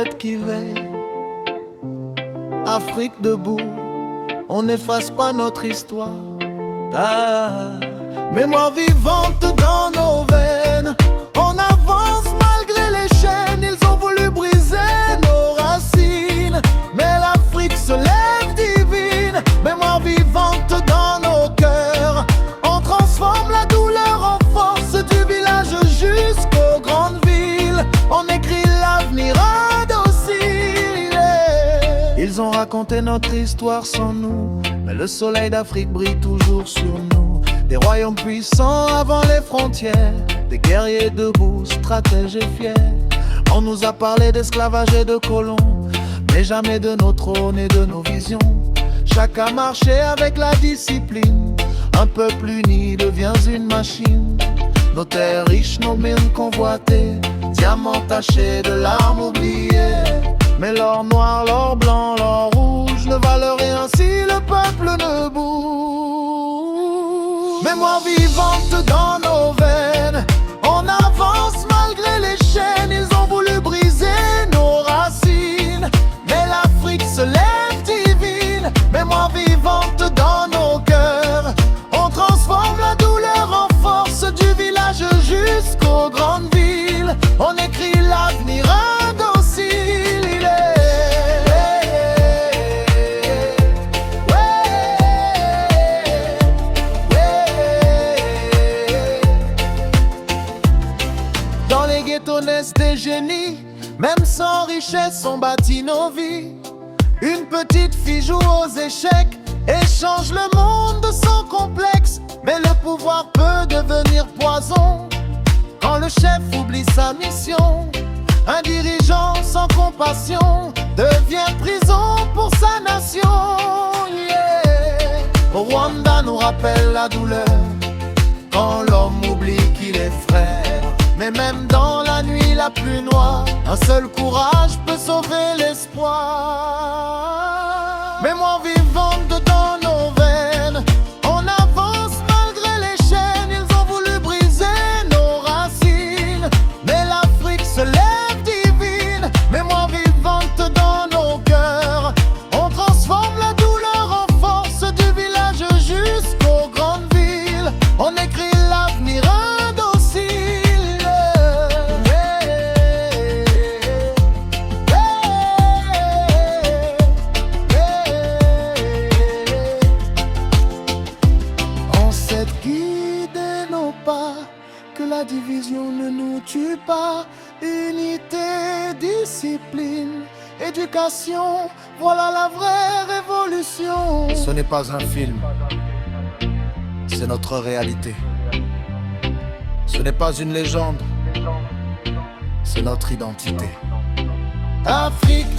tête qui veille. Afrique debout, on n'efface pas notre histoire. Ah, mémoire vivante dans nos veines. On avance malgré les chaînes. Ils ont voulu briser nos racines, mais l'Afrique se lève divine. Mémoire vivante dans nos cœurs. On transforme la douleur en force, du village jusqu'aux grandes villes. On écrit l'avenir indocile. Ils ont raconté notre histoire sans nous, mais le soleil d'Afrique brille toujours sur nous. Des royaumes puissants avant les frontières, des guerriers debout, stratèges et fiers. On nous a parlé d'esclavage et de colons, mais jamais de nos trônes et de nos visions. Chacun marchait avec la discipline. Un peuple uni devient une machine. Nos terres riches, nos mines convoitées, diamants tachés de larmes oubliées. Mais l'or noir, l'or blanc, l'or rouge ne valent rien si le peuple ne bouge. Mémoire vivante dans nos veines. On avance malgré les chaînes. Ils ont voulu briser nos racines, mais l'Afrique se lève divine. Mémoire vivante dans nos cœurs. On transforme la douleur en force, du village jusqu'aux grandes villes. On écrit l'avenir indocile. Dans les ghettos naissent des génies, même sans richesse on bâtit nos vies. Une petite fille joue aux échecs et change le monde de son complexe. Mais le pouvoir peut devenir poison quand le chef oublie sa mission. Un dirigeant sans compassion devient prison pour sa nation. Yeah. Au Rwanda nous rappelle la douleur quand l'homme oublie qu'il est frère. Mais même dans la nuit la plus noire, un seul courage peut sauver l'espoir. Mémoire vivante dans nos veines. On avance malgré les chaînes. Ils ont voulu briser nos racines, mais l'Afrique se lève divine. Mémoire vivante dans nos cœurs. On transforme la douleur en force, du village jusqu'aux grandes villes. On écrit l'avenir indocile. Guider nos pas, que la division ne nous tue pas. Unité, discipline, éducation, voilà la vraie révolution. Ce n'est pas un film, c'est notre réalité. Ce n'est pas une légende, c'est notre identité. Afrique